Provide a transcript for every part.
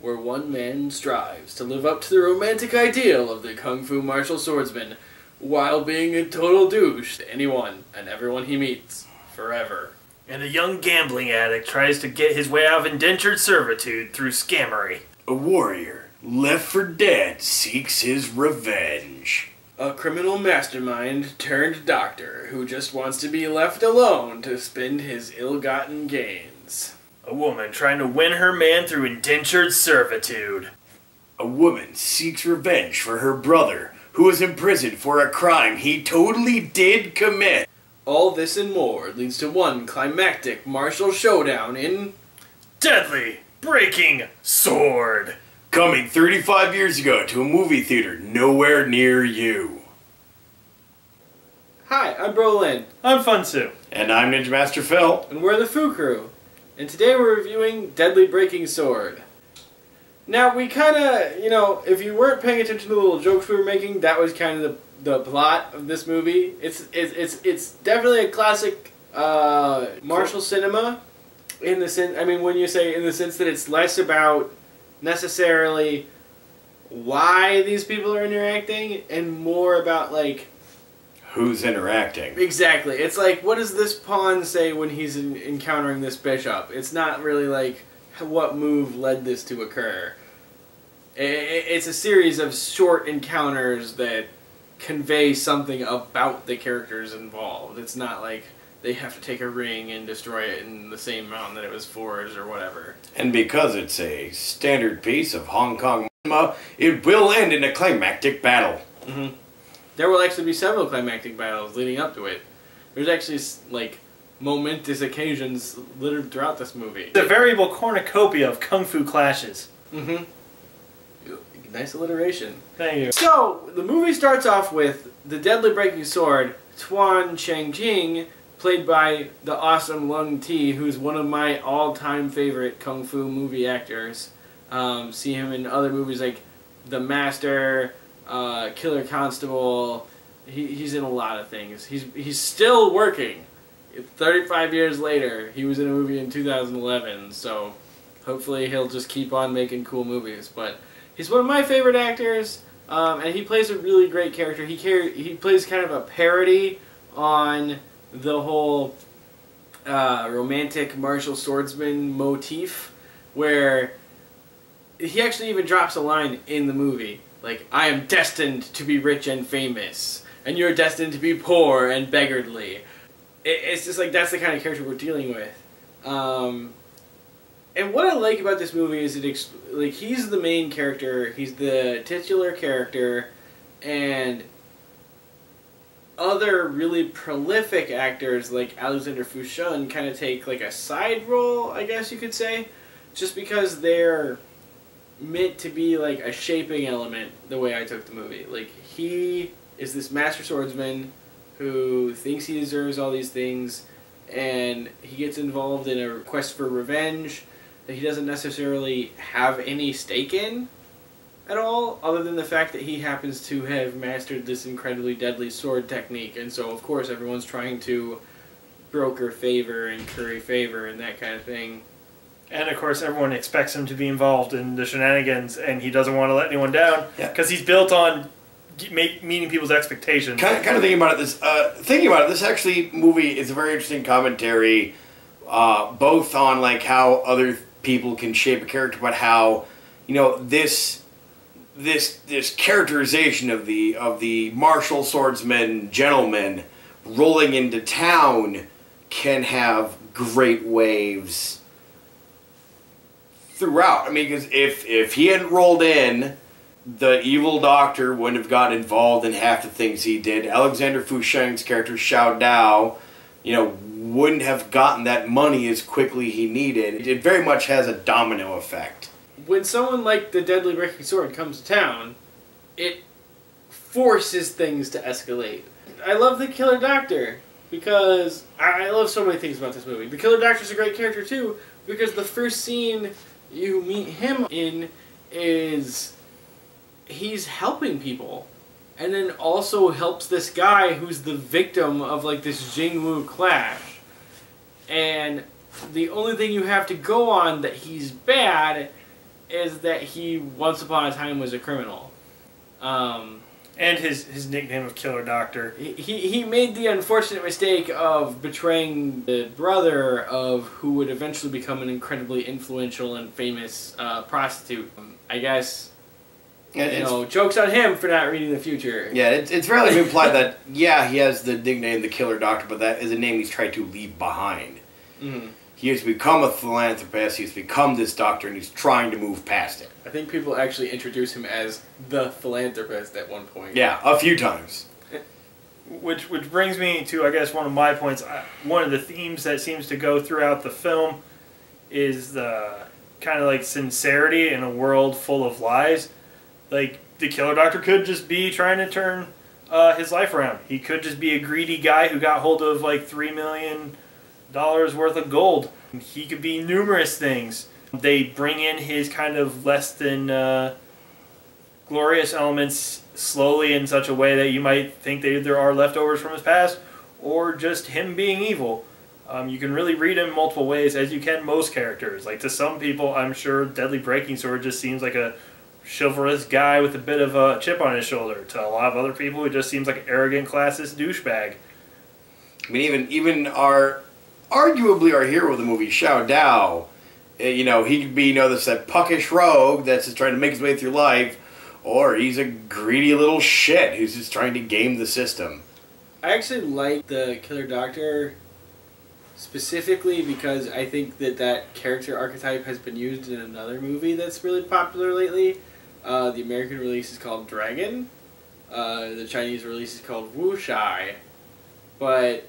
where one man strives to live up to the romantic ideal of the kung fu martial swordsman while being a total douche to anyone and everyone he meets forever. And a young gambling addict tries to get his way out of indentured servitude through scammery. A warrior left for dead seeks his revenge. A criminal mastermind turned doctor who just wants to be left alone to spend his ill-gotten gains. A woman trying to win her man through indentured servitude. A woman seeks revenge for her brother who was imprisoned for a crime he totally did commit. All this and more leads to one climactic martial showdown in Deadly Breaking Sword. Coming 35 years ago to a movie theater nowhere near you. Hi, I'm Brolin. I'm Funsu. And I'm Ninja Master Phil. And we're the Foo Crew. And today we're reviewing Deadly Breaking Sword. Now, we kind of, if you weren't paying attention to the little jokes we were making, that was kind of the plot of this movie. It's definitely a classic martial cinema in the sense, when you say in the sense that it's less about necessarily why these people are interacting and more about who's interacting. Exactly. It's like, what does this pawn say when he's encountering this bishop? It's not really like what move led this to occur. It's a series of short encounters that convey something about the characters involved. It's not like they have to take a ring and destroy it in the same amount that it was forged or whatever. And because it's a standard piece of Hong Kong cinema, it will end in a climactic battle. Mm-hmm. There will actually be several climactic battles leading up to it. There's actually, momentous occasions littered throughout this movie. The variable cornucopia of kung fu clashes. Mm-hmm. Nice alliteration. Thank you. So, the movie starts off with the Deadly Breaking Sword, Tuan Cheng-Jing, played by the awesome Lung Ti, who's one of my all-time favorite kung fu movie actors. See him in other movies like The Master, Killer Constable. He's in a lot of things. He's still working. 35 years later, he was in a movie in 2011, so hopefully he'll just keep on making cool movies. But he's one of my favorite actors, and he plays a really great character. He plays kind of a parody on the whole romantic martial swordsman motif, where he actually even drops a line in the movie, like, I am destined to be rich and famous, and you're destined to be poor and beggarly. It's just like, that's the kind of character we're dealing with. And what I like about this movie is he's the main character, he's the titular character, and other really prolific actors like Alexander Fushun kind of take a side role, I guess you could say, just because they're meant to be a shaping element the way I took the movie. He is this master swordsman who thinks he deserves all these things, and he gets involved in a quest for revenge that he doesn't necessarily have any stake in at all, other than the fact that he happens to have mastered this incredibly deadly sword technique, and so of course everyone's trying to broker favor and curry favor and that kind of thing. And of course everyone expects him to be involved in the shenanigans, and he doesn't want to let anyone down, because he's built on meeting people's expectations. Kind of thinking about it, this actually movie is a very interesting commentary, both on how other people can shape a character, but how this characterization of the martial swordsman gentleman rolling into town can have great waves throughout. Because if he hadn't rolled in, the evil doctor wouldn't have gotten involved in half the things he did. Alexander Fusheng's character, Xiao Dao, wouldn't have gotten that money as quickly he needed. It very much has a domino effect. When someone like the Deadly Breaking Sword comes to town, it forces things to escalate. I love the Killer Doctor, because I love so many things about this movie. The Killer Doctor's a great character too, because the first scene you meet him in is he's helping people, and then also helps this guy who's the victim of this Jingwu clash. And the only thing you have to go on that he's bad is that he once upon a time was a criminal. And his nickname of Killer Doctor. He made the unfortunate mistake of betraying the brother of who would eventually become an incredibly influential and famous prostitute. I guess, jokes on him for not reading the future. Yeah, it's rarely implied that, yeah, he has the nickname the Killer Doctor, but that is a name he's tried to leave behind. Mm-hmm. He has become a philanthropist, he's become this doctor, and he's trying to move past it. I think people actually introduce him as the philanthropist at one point. Yeah, a few times. Which brings me to, I guess, one of my points. One of the themes that seems to go throughout the film is the kind of like sincerity in a world full of lies. Like, the Killer Doctor could just be trying to turn his life around. He could just be a greedy guy who got hold of like $3 million worth of gold. He could be numerous things. They bring in his kind of less than glorious elements slowly in such a way that you might think they either are leftovers from his past or just him being evil. You can really read him multiple ways, as you can most characters. Like, to some people, I'm sure Deadly Breaking Sword just seems like a chivalrous guy with a bit of a chip on his shoulder. To a lot of other people, it just seems like an arrogant, classist douchebag. I mean, even arguably our hero of the movie, Xiao Dao, he could be, this that puckish rogue that's just trying to make his way through life, or he's a greedy little shit who's just trying to game the system. I actually like the Killer Doctor specifically because I think that character archetype has been used in another movie that's really popular lately. The American release is called Dragon. The Chinese release is called Wu Shai. But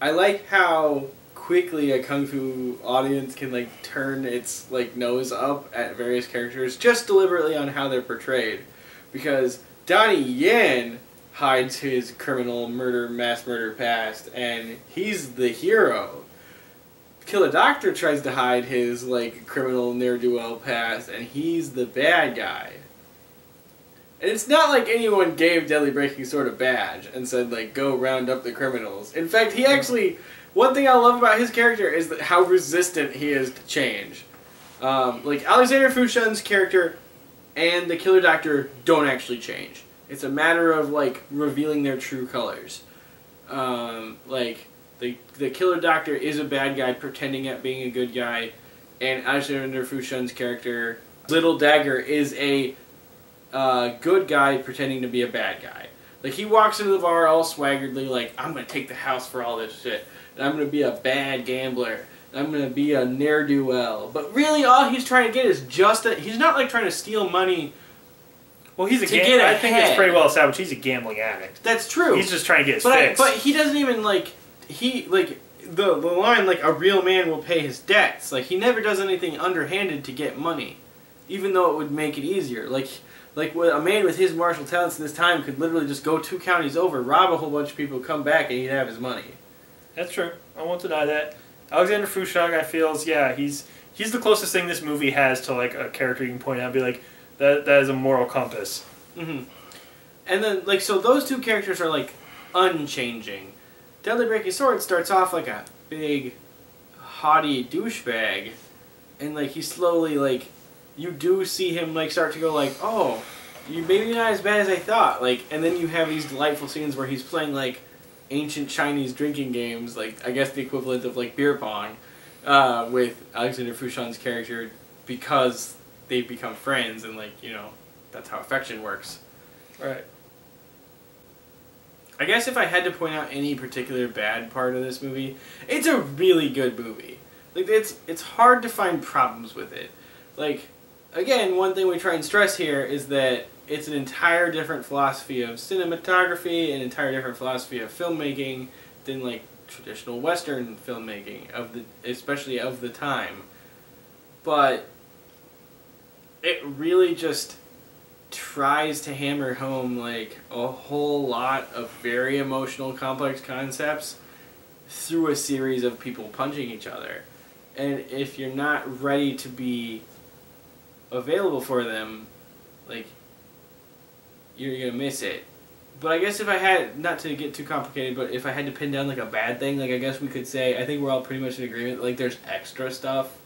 I like how quickly a kung fu audience can turn its nose up at various characters just deliberately on how they're portrayed, because Donnie Yen hides his criminal mass murder past and he's the hero. Killer Doctor tries to hide his criminal ne'er-do-well past and he's the bad guy. And it's not like anyone gave Deadly Breaking Sword a badge and said go round up the criminals. In fact, he actually, one thing I love about his character is how resistant he is to change. Alexander Fushun's character and the Killer Doctor don't actually change. It's a matter of revealing their true colors. The Killer Doctor is a bad guy pretending at being a good guy, and Alexander Fushun's character, Little Dagger, is a good guy pretending to be a bad guy. He walks into the bar all swaggeredly, I'm gonna take the house for all this shit, and I'm gonna be a bad gambler, and I'm gonna be a ne'er-do-well. But really, all he's trying to get is he's not trying to steal money. Well, he's a gambler. I think it's pretty well established. He's a gambling addict. That's true. He's just trying to get his fix. But he doesn't even the line a real man will pay his debts. He never does anything underhanded to get money, even though it would make it easier. A man with his martial talents in this time could literally just go 2 counties over, rob a whole bunch of people, come back, and he'd have his money. That's true. I won't deny that. Alexander Fushun, I feel, he's the closest thing this movie has to a character you can point out and be like, that is a moral compass. Mm-hmm. And then so those two characters are unchanging. Deadly Breaking Sword starts off like a big, haughty douchebag, and he slowly you do see him start to go oh, you maybe not as bad as I thought. And then you have these delightful scenes where he's playing ancient Chinese drinking games, I guess the equivalent of beer pong, with Alexander Fushun's character, because they've become friends and that's how affection works. Right. I guess if I had to point out any particular bad part of this movie, it's a really good movie. It's hard to find problems with it. Again, one thing we try and stress here is that it's an entire different philosophy of cinematography, an entire different philosophy of filmmaking than traditional Western filmmaking, especially of the time. But it really just tries to hammer home a whole lot of very emotional, complex concepts through a series of people punching each other. And if you're not ready to be available for them, you're gonna miss it. But I guess if I had, not to get too complicated, but if I had to pin down a bad thing, I guess we could say, I think we're all pretty much in agreement, there's extra stuff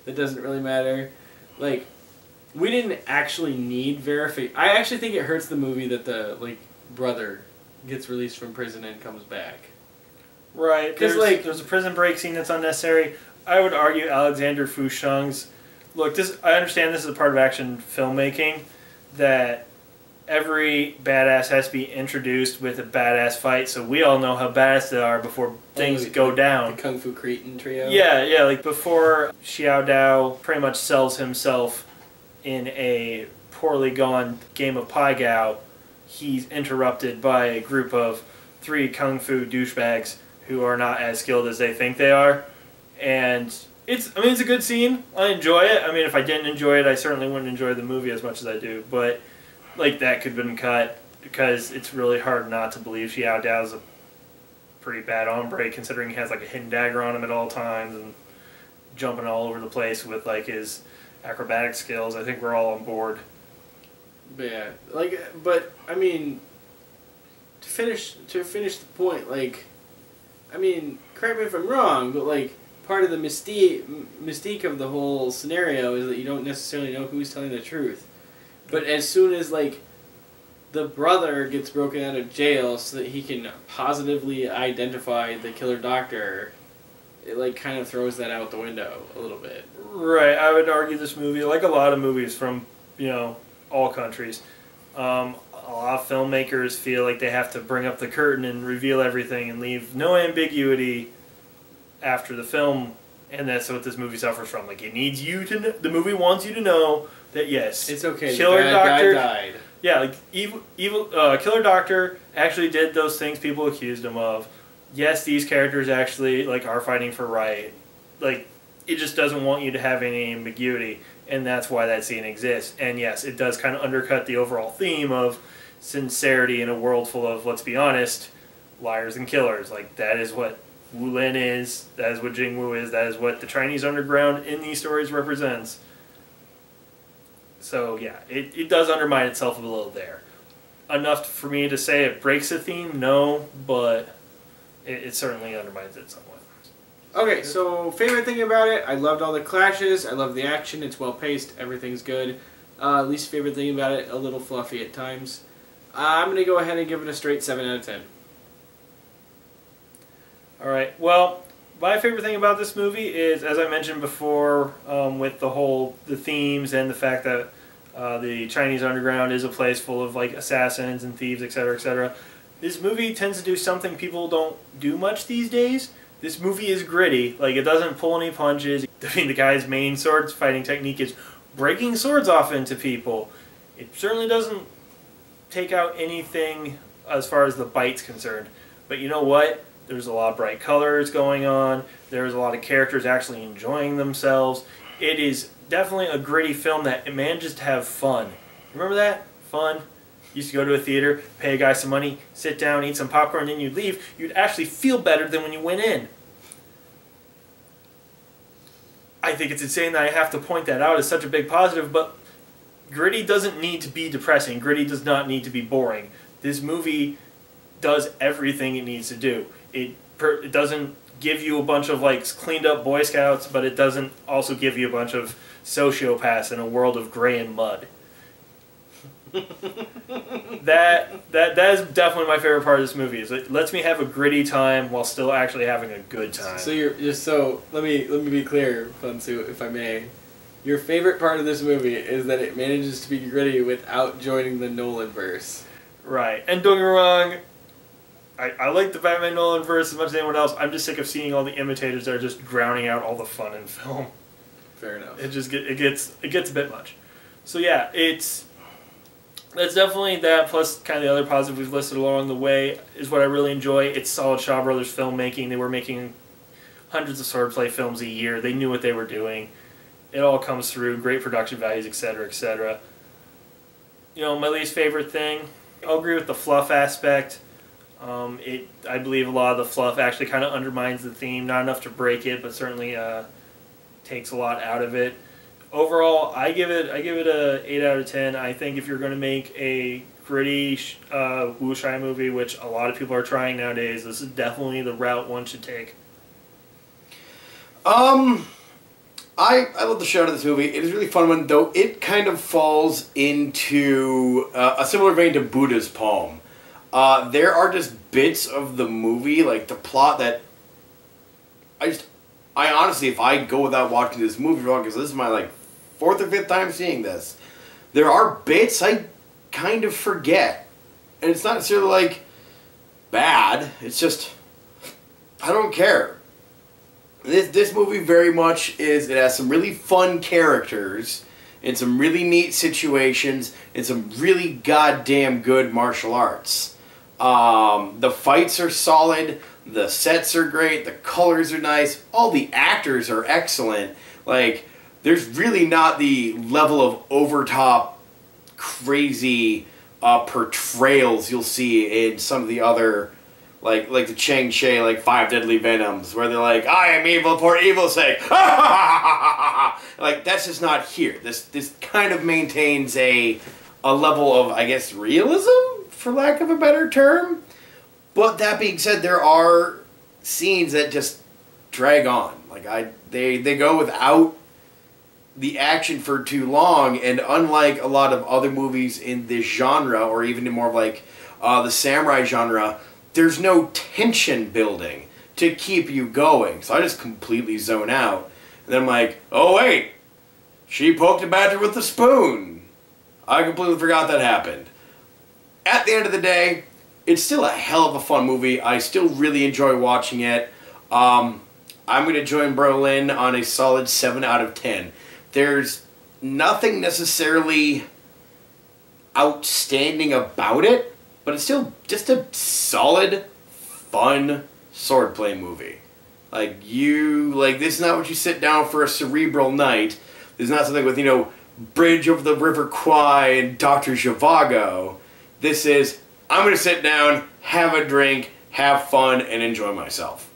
that doesn't really matter. we didn't actually need verification. I actually think it hurts the movie that the brother gets released from prison and comes back. Right, because there's a prison break scene that's unnecessary. I would argue Alexander Fouchung's... Look, I understand this is a part of action filmmaking, that every badass has to be introduced with a badass fight, so we all know how badass they are before things go down. The Kung Fu Cretin trio? Yeah, like before Xiao Dao pretty much sells himself in a poorly gone game of Pai Gow, he's interrupted by a group of 3 Kung Fu douchebags who are not as skilled as they think they are. And it's a good scene. I enjoy it. I mean, if I didn't enjoy it, I certainly wouldn't enjoy the movie as much as I do. But, that could have been cut because it's really hard not to believe Xiao Dao's a pretty bad hombre, considering he has, a hidden dagger on him at all times and jumping all over the place with, his acrobatic skills. I think we're all on board. But yeah, but I mean, to finish the point, I mean, correct me if I'm wrong, but part of the mystique of the whole scenario is that you don't necessarily know who's telling the truth. But as soon as the brother gets broken out of jail so that he can positively identify the killer doctor, it kind of throws that out the window a little bit. Right, I would argue this movie, like a lot of movies from all countries, a lot of filmmakers feel like they have to bring up the curtain and reveal everything and leave no ambiguity after the film, and that's what this movie suffers from. It needs you to know, the movie wants you to know that yes, it's okay. Killer Doctor guy died. Yeah, evil Killer Doctor actually did those things people accused him of. Yes, these characters actually are fighting for right. It just doesn't want you to have any ambiguity, and that's why that scene exists. And yes, it does kind of undercut the overall theme of sincerity in a world full of, let's be honest, liars and killers. That is what Wu Lin is, that is what Jing Wu is, that is what the Chinese underground in these stories represents. So yeah, it does undermine itself a little there. Enough for me to say it breaks the theme, no, but it certainly undermines it somewhat. Okay, so favorite thing about it, I loved all the clashes, I love the action, it's well paced, everything's good. Least favorite thing about it, a little fluffy at times. I'm going to go ahead and give it a straight 7 out of 10. Alright, well, my favorite thing about this movie is, as I mentioned before, with the themes and the fact that the Chinese underground is a place full of assassins and thieves, etc., etc. This movie tends to do something people don't do much these days. This movie is gritty. It doesn't pull any punches. I mean, the guy's main sword fighting technique is breaking swords off into people. It certainly doesn't take out anything as far as the bite's concerned. But you know what? There's a lot of bright colors going on. There's a lot of characters actually enjoying themselves. It is definitely a gritty film that manages to have fun. Remember that? Fun. Used to go to a theater, pay a guy some money, sit down, eat some popcorn, then you'd leave. You'd actually feel better than when you went in. I think it's insane that I have to point that out as such a big positive, but gritty doesn't need to be depressing. Gritty does not need to be boring. This movie does everything it needs to do. It doesn't give you a bunch of cleaned up Boy Scouts, but it doesn't also give you a bunch of sociopaths in a world of gray and mud. that is definitely my favorite part of this movie. Is it lets me have a gritty time while still actually having a good time. So let me be clear, Funsu, if I may. Your favorite part of this movie is that it manages to be gritty without joining the Nolan-verse. Right, and don't get me wrong, I like the Batman Nolan verse as much as anyone else. I'm just sick of seeing all the imitators that are just drowning out all the fun in film. Fair enough. It gets a bit much. So yeah, that's definitely that, plus kind of the other positives we've listed along the way is what I really enjoy. It's solid Shaw Brothers filmmaking. They were making hundreds of swordplay films a year. They knew what they were doing. It all comes through, great production values, etc., etc. My least favorite thing, I'll agree with the fluff aspect. I believe a lot of the fluff actually kind of undermines the theme. Not enough to break it, but certainly takes a lot out of it. Overall, I give it a 8 out of 10. I think if you're going to make a gritty wuxia movie, which a lot of people are trying nowadays, this is definitely the route one should take. I'm I love the shit out of this movie. It is a really fun one, though it kind of falls into a similar vein to Buddha's poem. There are just bits of the movie, like the plot, that I honestly, if I go without watching this movie, because this is my like 4th or 5th time seeing this, there are bits I kind of forget. And it's not necessarily like bad, it's just, I don't care. This movie very much is, it has some really fun characters, and some really neat situations, and some really goddamn good martial arts. The fights are solid, the sets are great, the colors are nice, all the actors are excellent. Like, there's really not the level of overtop, crazy portrayals you'll see in some of the other, like the Chang Che, like Five Deadly Venoms, where they're like, I am evil for evil's sake. Like, that's just not here. This kind of maintains a level of, I guess, realism, for lack of a better term. But that being said, there are scenes that just drag on. Like, they go without the action for too long, and unlike a lot of other movies in this genre, or even in more of like the samurai genre, there's no tension building to keep you going. So I just completely zone out. And then I'm like, oh wait, she poked a badger with a spoon. I completely forgot that happened. At the end of the day, it's still a hell of a fun movie. I still really enjoy watching it. I'm going to join Berlin on a solid 7 out of 10. There's nothing necessarily outstanding about it, but it's still just a solid, fun swordplay movie. Like, this is not what you sit down for a cerebral night. This is not something with, Bridge over the River Kwai and Dr. Zhivago. This is, I'm going to sit down, have a drink, have fun, and enjoy myself.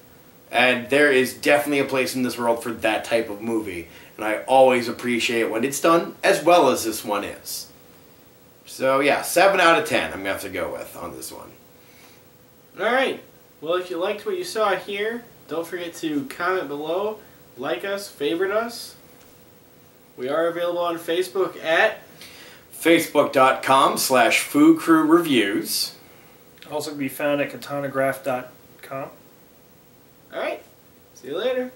And there is definitely a place in this world for that type of movie. And I always appreciate when it's done as well as this one is. So yeah, 7 out of 10 I'm going to have to go with on this one. Alright, well, if you liked what you saw here, don't forget to comment below, like us, favorite us. We are available on Facebook at Facebook.com/FooCrewReviews. Also can be found at katanagraph.com. Alright, see you later.